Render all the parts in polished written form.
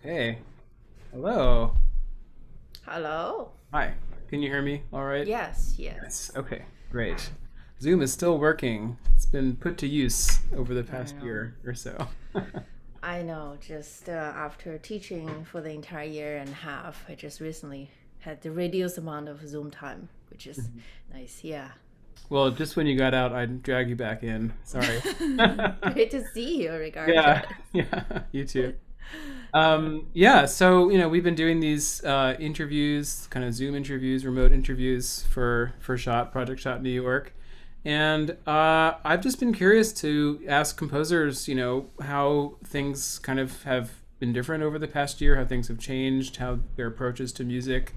Hey, hello. Hello? Hi. Can you hear me all right? Yes, yes. Yes. Okay, great. Zoom is still working. It's been put to use over the I past know. year or so. I know. Just after teaching for the entire year and a half, I just recently had the reduced amount of Zoom time, which is Mhm. nice. Yeah. Well, just when you got out, I'd drag you back in. Sorry. Great to see you, regardless. Yeah, yeah, you too. Yeah. Yeah, so we've been doing these interviews, kind of Zoom interviews, remote interviews for Shot Project Shot New York, and I've just been curious to ask composers, how things kind of have been different over the past year, how things have changed, how their approaches to music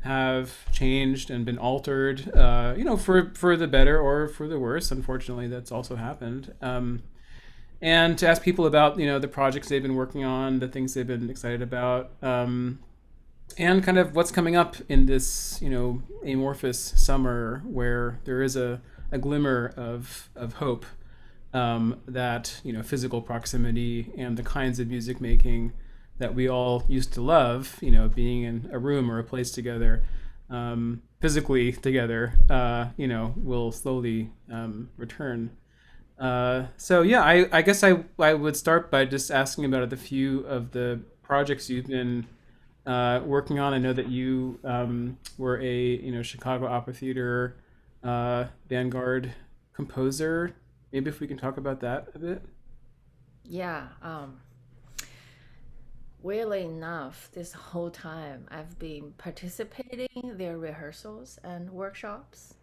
have changed and been altered, for the better or for the worse. Unfortunately, that's also happened. And to ask people about the projects they've been working on, the things they've been excited about, and kind of what's coming up in this amorphous summer where there is a glimmer of hope, that physical proximity and the kinds of music making that we all used to love, being in a room or a place together, physically together, will slowly return. So yeah, I guess I would start by just asking about the few of the projects you've been working on. I know that you were a Chicago Opera Theater vanguard composer. Maybe if we can talk about that a bit. Yeah. Weirdly enough, this whole time I've been participating in their rehearsals and workshops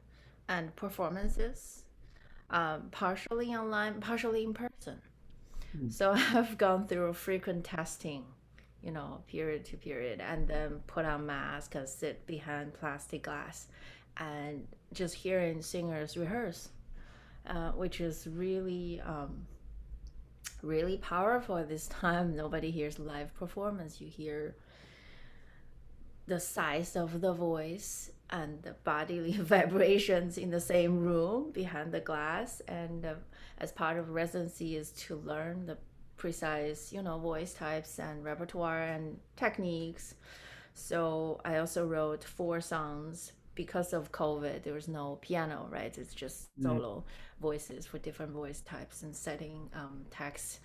and performances, partially online, partially in person. Mm. So I've gone through frequent testing, period to period, and then put on mask and sit behind plastic glass and just hearing singers rehearse, which is really, really powerful at this time. Nobody hears live performance. You hear the size of the voice and the bodily vibrations in the same room behind the glass. And as part of residency is to learn the precise, voice types and repertoire and techniques. So I also wrote four songs. Because of COVID, there was no piano, right? It's just Mm. solo voices for different voice types and setting texts,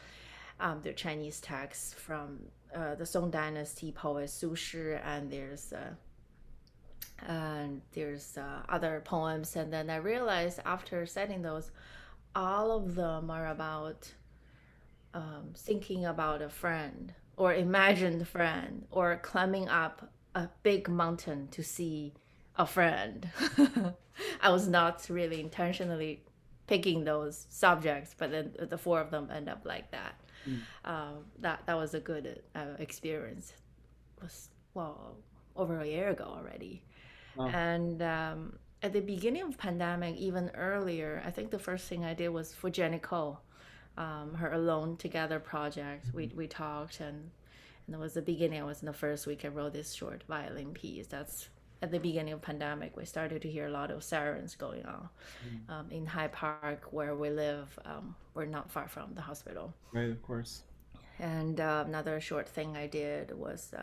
the Chinese texts from the Song Dynasty poet Su Shi, and there's other poems. And then I realized after setting those, all of them are about thinking about a friend or imagined friend or climbing up a big mountain to see a friend. I was not really intentionally picking those subjects, but then the four of them end up like that. Mm. That was a good experience. It was, well, over a year ago already. Wow. And at the beginning of pandemic, even earlier, I think the first thing I did was for Jenny Cole, her Alone Together project. We talked, and it was the beginning. It was in the first week I wrote this short violin piece. That's at the beginning of pandemic. We started to hear a lot of sirens going on Mm. in High Park, where we live. We're not far from the hospital. Right, of course. And another short thing I did was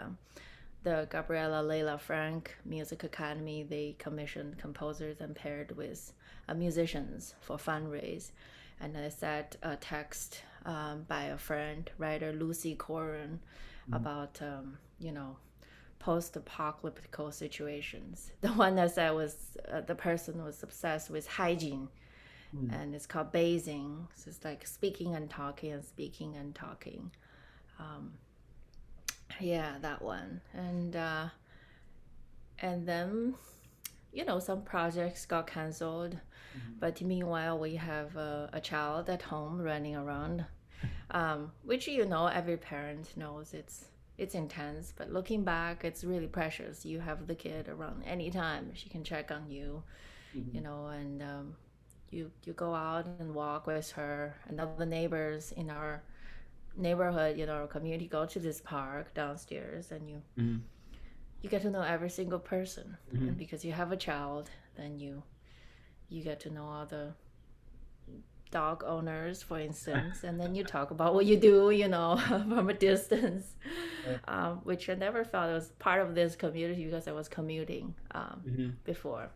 the Gabriella Leila Frank Music Academy. They commissioned composers and paired with musicians for fundraise. And I set a text by a friend, writer Lucy Corin, Mm. about post-apocalyptic situations. The one that said was the person was obsessed with hygiene, Mm. and it's called bathing. So it's like speaking and talking and speaking and talking. Um, yeah, that one. And then some projects got canceled, Mm. but meanwhile we have a child at home running around, which every parent knows it's intense, but looking back it's really precious. You have the kid around anytime, she can check on you, Mhm. and you go out and walk with her, and other neighbors in our neighborhood, our community, go to this park downstairs, and Mhm. you get to know every single person. And Mhm. because you have a child, then you get to know all dog owners, for instance, and then you talk about what you do, from a distance, Right. which I never felt was part of this community because I was commuting Mm-hmm. before.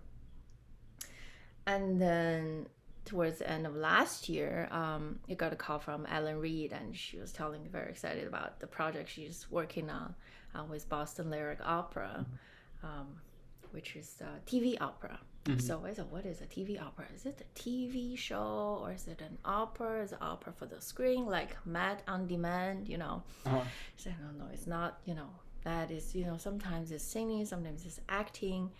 And then towards the end of last year, I got a call from Ellen Reed, and she was telling me very excited about the project she's working on with Boston Lyric Opera, um, which is a TV opera. Mm-hmm. So I said, what is a TV opera? Is it a TV show or is it an opera? Is it opera for the screen, like Mad on Demand, Uh-huh. She said, no, it's not, that is, sometimes it's singing, sometimes it's acting.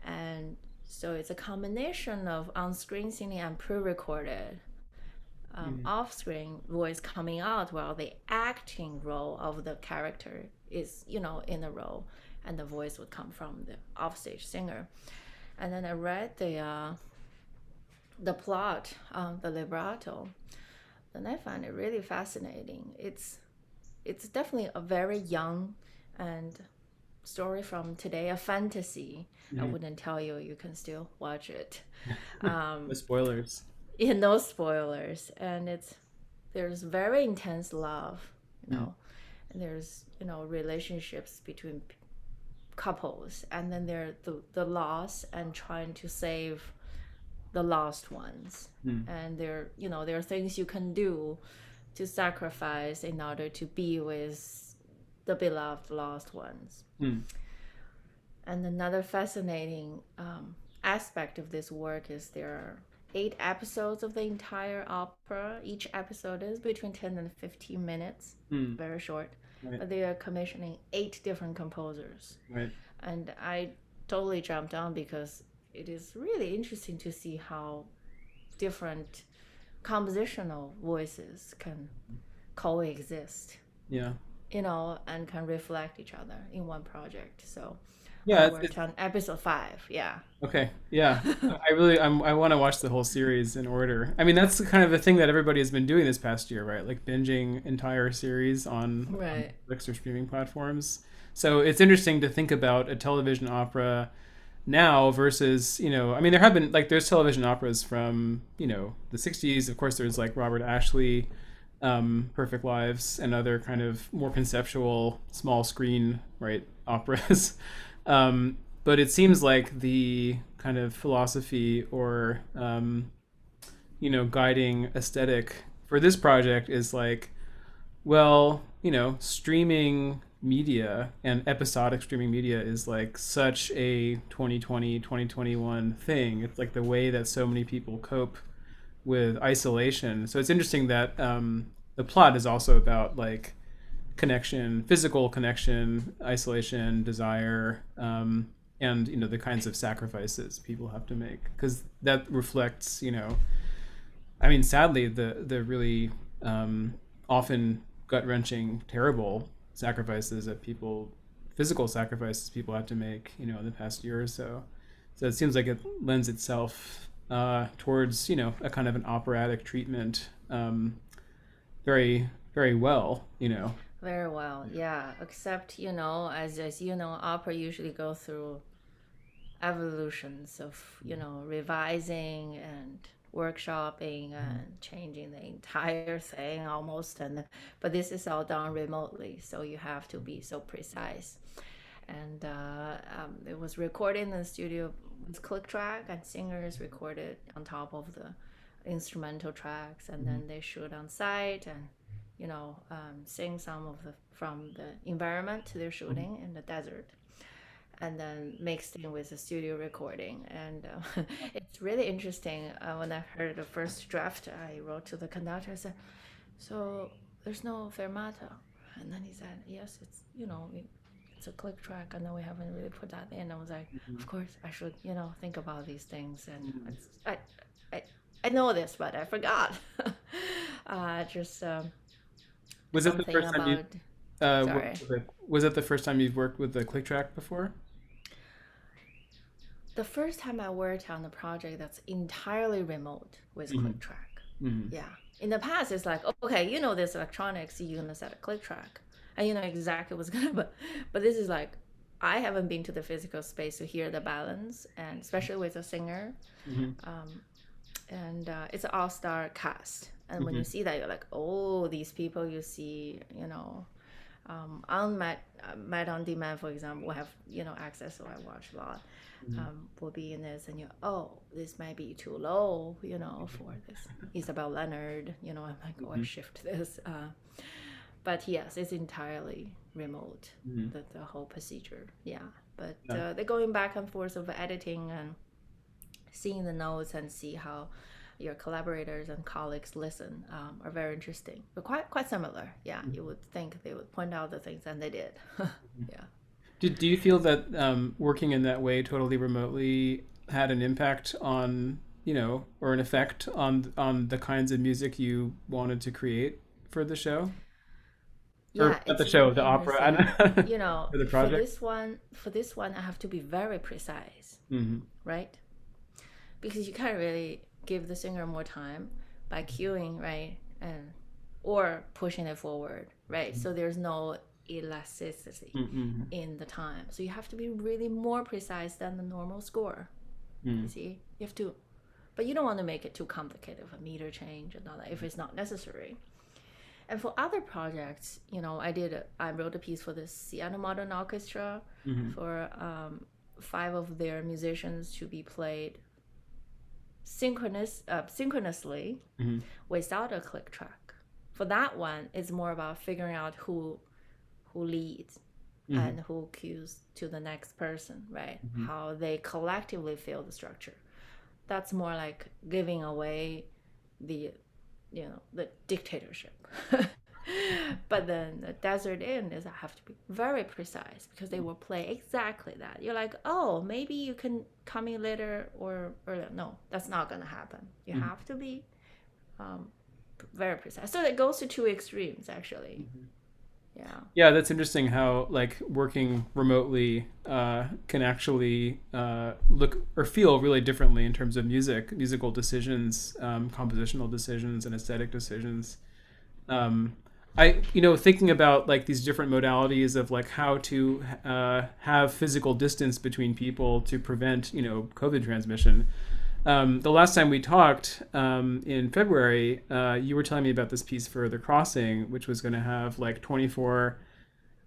And so it's a combination of on-screen singing and pre-recorded off-screen voice coming out while the acting role of the character is, in the role, and the voice would come from the offstage singer. And then I read the plot, the libretto, and I find it really fascinating. It's definitely a very young and story from today, a fantasy. I Mm-hmm. wouldn't tell you, you can still watch it. No spoilers. No spoilers. And there's very intense love, Mm. and there's, relationships between couples, and then there the loss and trying to save the lost ones. Mm. And there are things you can do to sacrifice in order to be with the beloved lost ones. Mm. And another fascinating aspect of this work is there are 8 episodes of the entire opera. Each episode is between 10 and 15 minutes, Mm. very short. Right. But they are commissioning 8 different composers. Right. And I totally jumped on because it is really interesting to see how different compositional voices can coexist, Yeah. and can reflect each other in one project. So Yeah. I worked on episode 5. Yeah. Okay. Yeah. I want to watch the whole series in order. I mean, that's kind of the thing that everybody has been doing this past year, right? Like binging entire series on Right. Netflix or streaming platforms. So it's interesting to think about a television opera now versus, I mean, there have been there's television operas from, the 60s. Of course, there's like Robert Ashley, Perfect Lives, and other kind of more conceptual small screen, right, operas. But it seems like the kind of philosophy or guiding aesthetic for this project is like, well, streaming media and episodic streaming media is like such a 2020 2021 thing. It's like the way that so many people cope with isolation. So it's interesting that the plot is also about like connection, physical connection, isolation, desire, and the kinds of sacrifices people have to make, because that reflects, I mean, sadly, the really often gut wrenching, terrible sacrifices that physical sacrifices people have to make, in the past year or so. So it seems like it lends itself towards, a kind of an operatic treatment, very, very well, Very well. Yeah. Except, as you know, opera usually go through evolutions of, revising and workshopping and changing the entire thing almost. But this is all done remotely, so you have to be so precise. And it was recorded in the studio with click track, and singers recorded on top of the instrumental tracks, and then they shoot on site and sing some of from the environment they're shooting in the desert, and then mixed in with the studio recording. And it's really interesting. When I heard the first draft, I wrote to the conductor. I said, "So there's no fermata?" And then he said, "Yes, it's a click track, and then we haven't really put that in." I was like, "Of course, I should think about these things." And I know this, but I forgot. Just Was it the something first time you about. worked Sorry. with was it the first time you've worked with the click track before? The first time I worked on a project that's entirely remote with Mm-hmm. click track. Mm-hmm. Yeah. In the past, it's like, okay, this electronics, you're gonna set a click track, and you know exactly what's gonna. But this is like, I haven't been to the physical space to hear the balance, and especially with a singer, Mm-hmm. and it's an all-star cast. And when you Hmm. see that, you're like, oh, these people you see, on Met on Demand, for example, have access, so I watch a lot. Hmm. Will be in this, and this might be too low, for this Isabel Leonard. I'm like, oh, I Hmm. shift this. But yes, it's entirely remote. Hmm. The whole procedure, yeah. But Yeah. they're going back and forth of editing and seeing the notes and see how your collaborators and colleagues listen are very interesting, but quite similar. Yeah, you would think they would point out the things, and they did. Yeah. Do you feel that working in that way, totally remotely, had an impact on, or an effect on the kinds of music you wanted to create for the show? Or Yeah, not the it's show, really the opera, I interesting. don't know. For the For project? this one, I have to be very precise, Hmm. right? Because you can't really give the singer more time by cueing, right? And or pushing it forward, right? So there's no elasticity Hmm. in the time. So you have to be really more precise than the normal score. You see, you have to, but you don't want to make it too complicated, a meter change and all that if it's not necessary. And for other projects, I wrote a piece for the Seattle Modern Orchestra Hmm. for five of their musicians to be played synchronously Hmm. without a click track. For that one, it's more about figuring out who leads Hmm. and who cues to the next person, right? Hmm. How they collectively feel the structure. That's more like giving away the the dictatorship. But then the Desert Inn is I have to be very precise because they will play exactly that. You're like, oh, maybe you can come in later or earlier. No, that's not gonna happen. You Hmm. have to be um, very precise. So it goes to two extremes actually. Hmm. Yeah. Yeah, that's interesting how like working remotely can actually look or feel really differently in terms of musical decisions, compositional decisions, and aesthetic decisions. Um, thinking about like these different modalities of like how to have physical distance between people to prevent, COVID transmission. The last time we talked in February, you were telling me about this piece for The Crossing, which was going to have like 24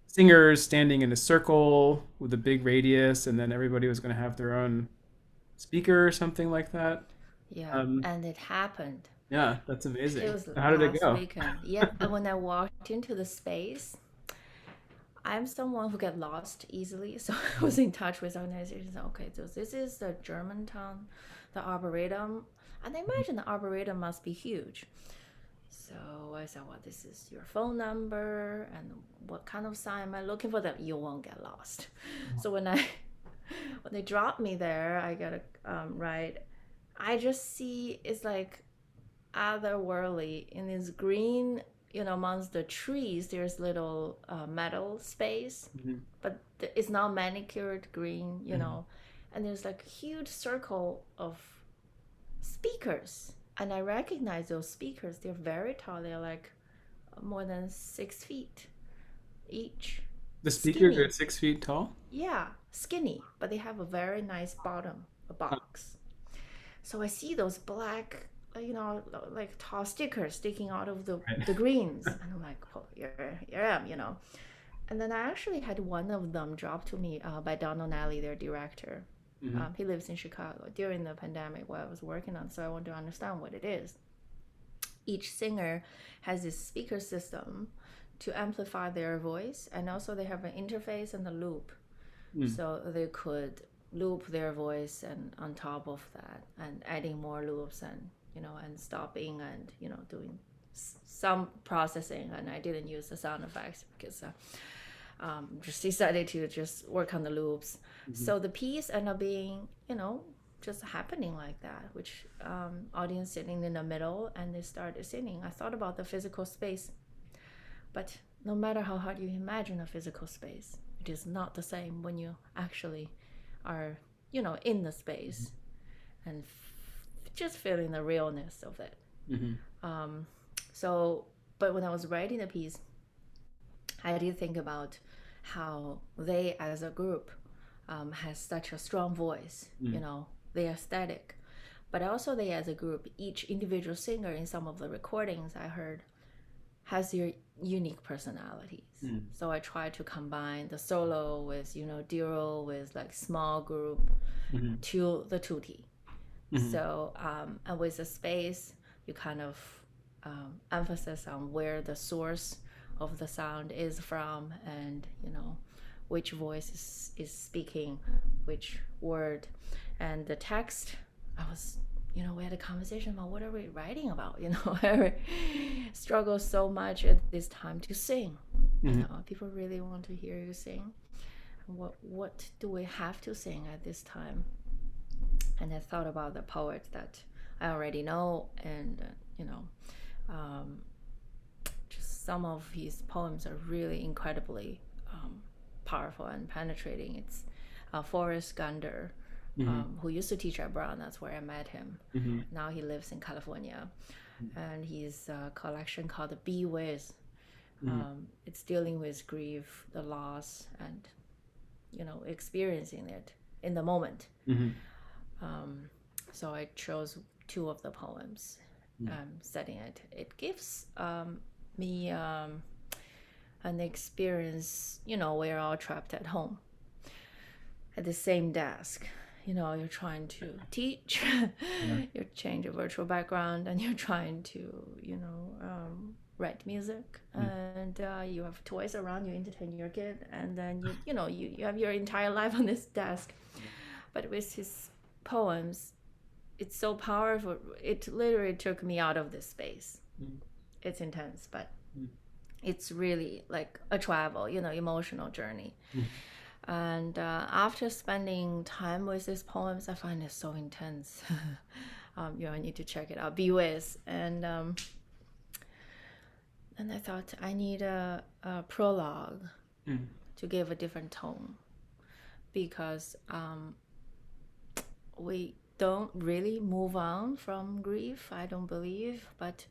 singers standing in a circle with a big radius, and then everybody was going to have their own speaker or something like that. Yeah. Um, And it happened. yeah, that's It amazing. was How did it last go? weekend. Yeah. And when I walked into the space, I'm someone who get lost easily, so I was in touch with organizations. Okay, so this is the Germantown, the Arboretum, and I imagine the Arboretum must be huge. So I said, well, this is your phone number, and what kind of sign am I looking for? That you won't get lost. So when they dropped me there, I got a ride. I just see it's like otherworldly in this green, amongst the trees there's little metal space, Mhm. but it's not manicured green, Mhm. and there's like a huge circle of speakers, and I recognize those speakers. They're very tall. They're like more than 6 feet each, The speakers are skinny. 6 feet tall. Yeah, skinny, but they have a very nice bottom, a Huh. box. So I see those black, like tall stickers sticking out of Right. the greens, and I'm like, oh, here I am. And then I actually had one of them dropped to me by Don O'Nally, their director. Hmm. He lives in Chicago during the pandemic while I was working on, so I want to understand what it is. Each singer has this speaker system to amplify their voice, and also they have an interface and a loop, Mm. so they could loop their voice and on top of that and adding more loops and and stopping and doing some processing. And I didn't use the sound effects because just decided to just work on the loops. Mhm. So the piece ended up being just happening like that, which audience sitting in the middle, and they started singing. I thought about the physical space, but no matter how hard you imagine a physical space, it is not the same when you actually are, in the space and just feeling the realness of it. Mhm. Um, so, but when I was writing the piece, I did think about how they, as a group, has such a strong voice, Mm. the aesthetic. But also they as a group, each individual singer in some of the recordings I heard has their unique personalities. So I try to combine the solo with, duo with like small group to the tutti. So and with the space, you kind of emphasis on where the source of the sound is from, and which voice is speaking which word. And the text, I was, we had a conversation about what are we writing about. I struggle so much at this time to sing. People really want to hear you sing. What do we have to sing at this time? And I thought about the poet that I already know, and just some of his poems are really incredibly powerful and penetrating. It's Forrest Gunder, who used to teach at Brown. That's where I met him. Now he lives in California, and his collection called Be With. It's dealing with grief, the loss, and experiencing it in the moment. So I chose two of the poems, setting it. It gives me an experience, we're all trapped at home at the same desk. You're trying to teach, you change your virtual background, and you're trying to, write music, and you have toys around you, entertain your kid, and then you have your entire life on this desk. But with his poems, it's so powerful. It literally took me out of this space. It's intense, but it's really like a travel, emotional journey. And after spending time with these poems, I find it so intense. I need to check it out. Be With. And I thought I need a prologue to give a different tone, because we don't really move on from grief, I don't believe, but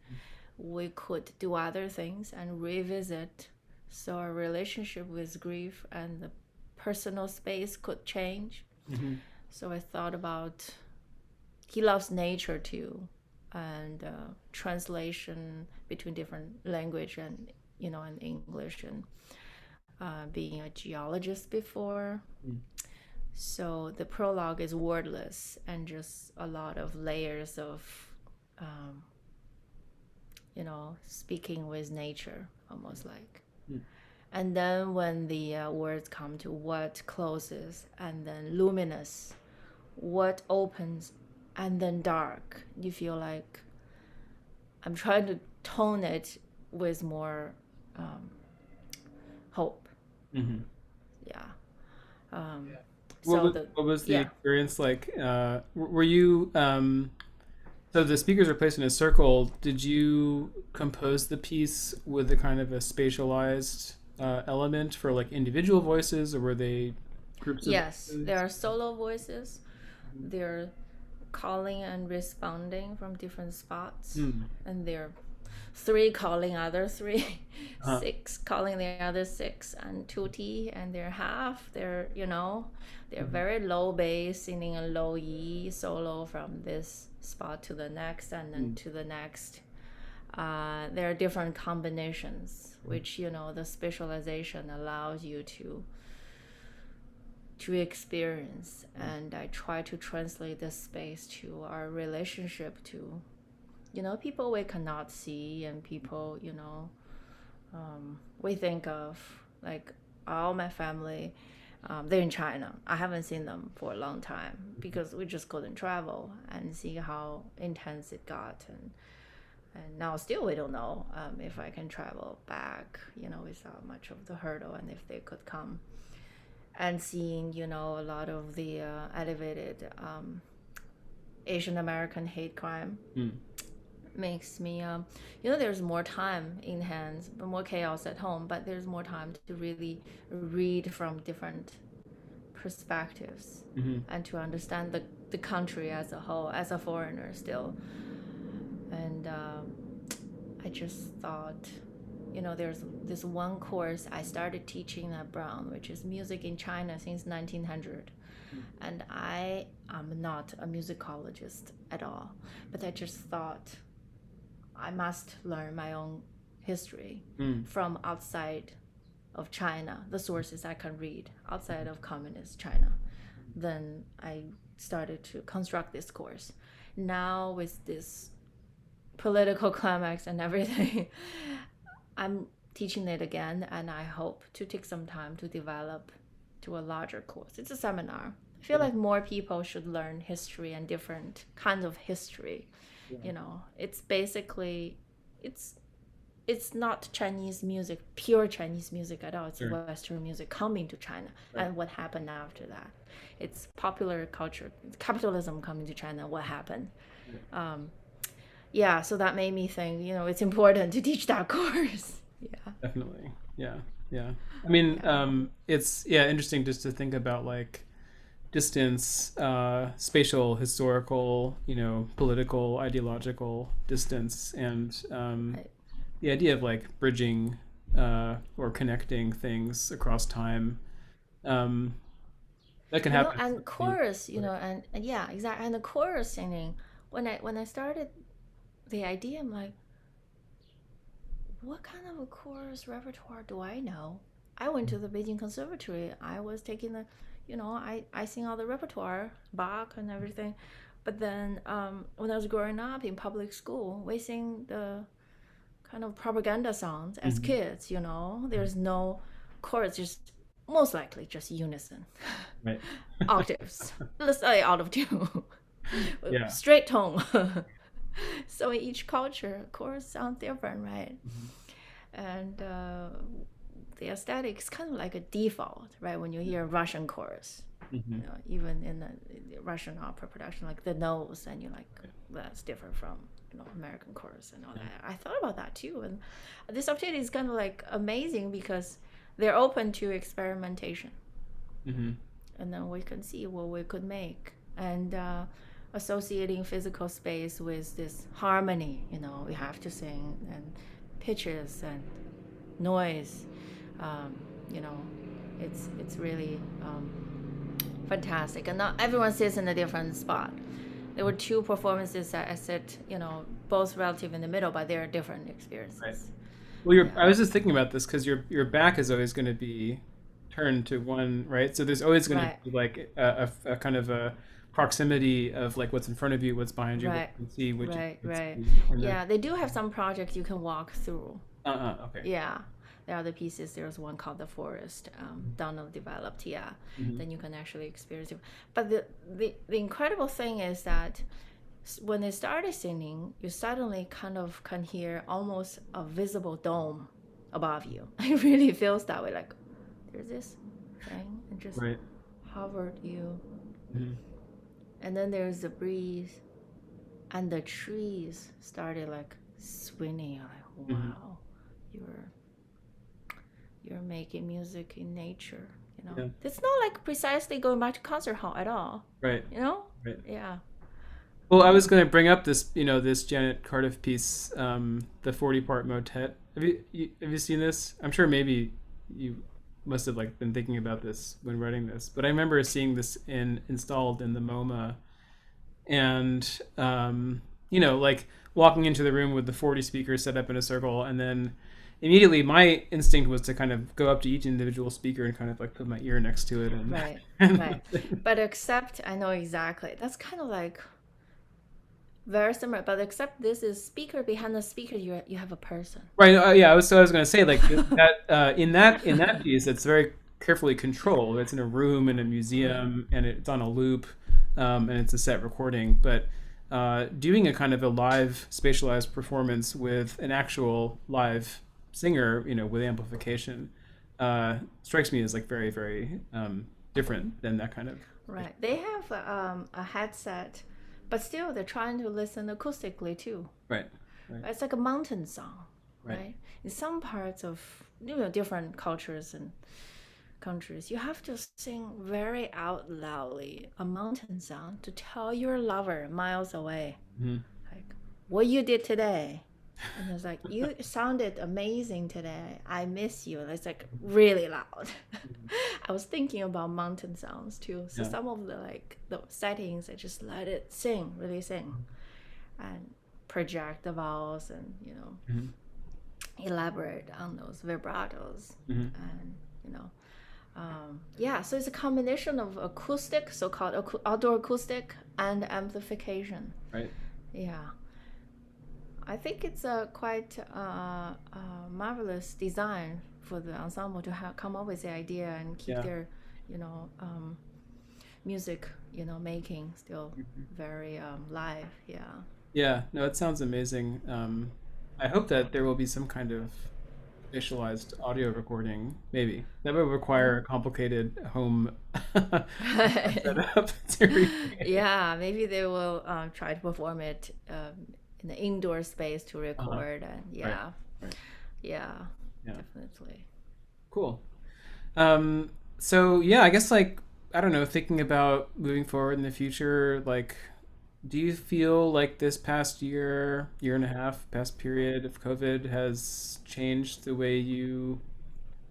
we could do other things and revisit. So our relationship with grief and the personal space could change. So I thought about, he loves nature too, and translation between different language and and English, and being a geologist before. So the prologue is wordless and just a lot of layers of speaking with nature, almost like. And then when the words come to what closes, and then luminous, what opens, and then dark, you feel like I'm trying to tone it with more hope. Yeah. What was the experience like? Were you so the speakers are placed in a circle? Did you compose the piece with a kind of a spatialized element for like individual voices, or were they groups of Yes, there are solo voices. They're calling and responding from different spots, and they're 3 calling other 3, 6 calling the other 6, and tutti, and they're half. They're they're very low bass, singing a low E solo from this spot to the next, and then to the next. There are different combinations, which the specialization allows you to experience. And I try to translate this space to our relationship to people we cannot see, and people we think of, like all my family, they're in China. I haven't seen them for a long time because we just couldn't travel and see how intense it got, and now still we don't know if I can travel back, without much of the hurdle, and if they could come. And seeing a lot of the elevated Asian American hate crime makes me there's more time in hands, but more chaos at home, but there's more time to really read from different perspectives, and to understand the country as a whole, as a foreigner still. And I just thought there's this one course I started teaching at Brown, which is music in China since 1900. And I am not a musicologist at all, but I just thought I must learn my own history from outside of China, the sources I can read outside of communist China. Then I started to construct this course. Now, with this political climax and everything, I'm teaching it again, and I hope to take some time to develop to a larger course. It's a seminar. I feel like more people should learn history and different kinds of history. It's basically it's not Chinese music, pure Chinese music at all. It's Western music coming to China, and what happened after that. It's popular culture, capitalism coming to China. What happened? So that made me think, it's important to teach that course. Yeah. Definitely. Yeah. Yeah. I mean, it's interesting just to think about like distance, spatial, historical, political, ideological distance, and Right. the idea of like bridging or connecting things across time. Um, that can happen. And chorus, and yeah, exactly. And the chorus singing, when I started the idea, I'm like, what kind of a chorus repertoire do I know? I went to the Beijing Conservatory. I was taking I sing all the repertoire, Bach and everything. But then when I was growing up in public school, we sing the kind of propaganda songs as kids, There's no chorus, just most likely just unison. Right. Octaves. Let's say out of tune. Yeah. Straight tone. So in each culture, chorus sound different, right? And the aesthetic is kind of like a default, right? When you hear Russian chorus, even in the Russian opera production, like the nose, and you're like, that's different from American chorus and all that. I thought about that too, and this opportunity is kind of like amazing because they're open to experimentation, and then we can see what we could make, and associating physical space with this harmony. We have to sing, and pitches and noise. It's really fantastic, and not everyone sits in a different spot. There were two performances that I sit, both relative in the middle, but they're different experiences. Right. Well, I was just thinking about this because your back is always going to be turned to one, right? So there's always going to be like a kind of a proximity of like what's in front of you, what's behind you, what you can see, which right. Yeah, they do have some projects you can walk through. Okay. Yeah, there are the pieces. There's one called The Forest, Donald developed. Yeah, then you can actually experience it. But the incredible thing is that when they started singing, you suddenly kind of can hear almost a visible dome above you. It really feels that way, like there's this thing and just hovered you. And then there's the breeze, and the trees started like swinging. Like, wow, you're making music in nature. It's not like precisely going back to concert hall at all. Right. Right. Yeah. Well, I was going to bring up this, this Janet Cardiff piece, the 40-part motet. Have you seen this? I'm sure maybe you must have like been thinking about this when writing this, but I remember seeing this installed in the MoMA, and like walking into the room with the 40 speakers set up in a circle, and then immediately my instinct was to kind of go up to each individual speaker and kind of like put my ear next to it. And right. But except I know exactly. That's kind of like very similar, but except this is speaker behind the speaker. You have a person. Right. I was going to say like that in that piece, it's very carefully controlled. It's in a room in a museum, and it's on a loop, and it's a set recording. But doing a kind of a live spatialized performance with an actual live singer, with amplification, strikes me as like very, very different than that kind of. Right. They have a headset, but still they're trying to listen acoustically too. Right. It's like a mountain song, right? In some parts of different cultures and countries, you have to sing very out loudly a mountain song to tell your lover miles away, like what you did today. And it's like, you sounded amazing today. I miss you. And it's like really loud. I was thinking about mountain sounds too. So Yeah. some of the settings, I just let it sing, really sing, and project the vowels and Hmm. elaborate on those vibratos, Hmm. and yeah. So it's a combination of acoustic, so-called outdoor acoustic, and amplification. Right. Yeah. I think it's a quite marvelous design for the ensemble to come up with the idea and keep Yeah. their, you know, music, making still Mhm. very live. Yeah. Yeah. No, it sounds amazing. I hope that there will be some kind of spatialized audio recording. Maybe that would require a complicated home setup to recreate. Yeah, maybe they will try to perform it in the indoor space to Uh-huh. record, and Right. yeah, Right. yeah, Yeah. definitely. Cool. Um, so yeah, I guess like I don't know, thinking about moving forward in the future, like do you feel like this past year, year and a half, past period of COVID has changed the way you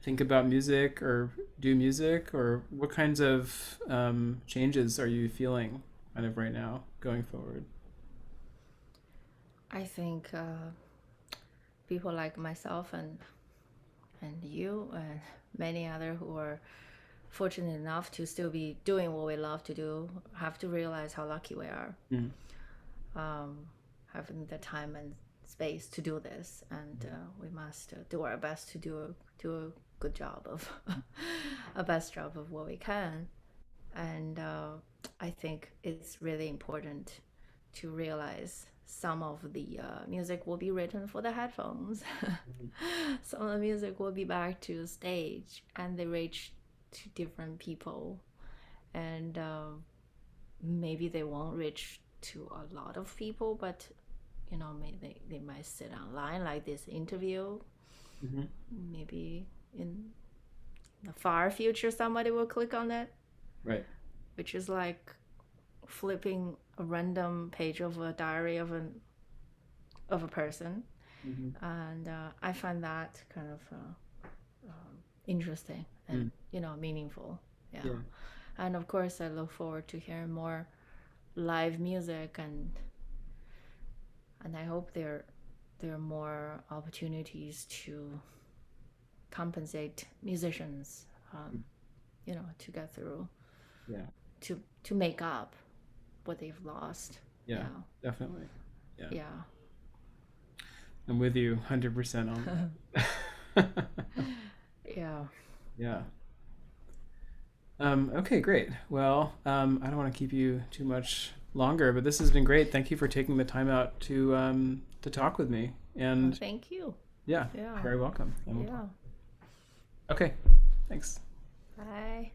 think about music or do music, or what kinds of changes are you feeling kind of right now going forward? I think people like myself and you and many other who are fortunate enough to still be doing what we love to do have to realize how lucky we are, Mm. um, having the time and space to do this, and we must do our best to do a good job of a best job of what we can. And I think it's really important to realize some of the music will be written for the headphones. Some of the music will be back to the stage, and they reach to different people, and maybe they won't reach to a lot of people, but maybe they might sit online like this interview. Hmm. Maybe in the far future somebody will click on it, Right. which is like flipping a random page of a diary of a person. Hmm. And I find that kind of interesting and Mm. meaningful. Yeah. Yeah. And of course I look forward to hearing more live music, and I hope there are more opportunities to compensate musicians, to get through, Yeah. to make up what they've lost. Yeah. Yeah. Definitely. Yeah. Yeah. I'm with you 100% on that. Yeah. Yeah. Okay, great. Well, I don't want to keep you too much longer, but this has been great. Thank you for taking the time out to talk with me. Well, And thank you. yeah, Yeah. very welcome. And we'll talk. Yeah. Okay, thanks. Bye.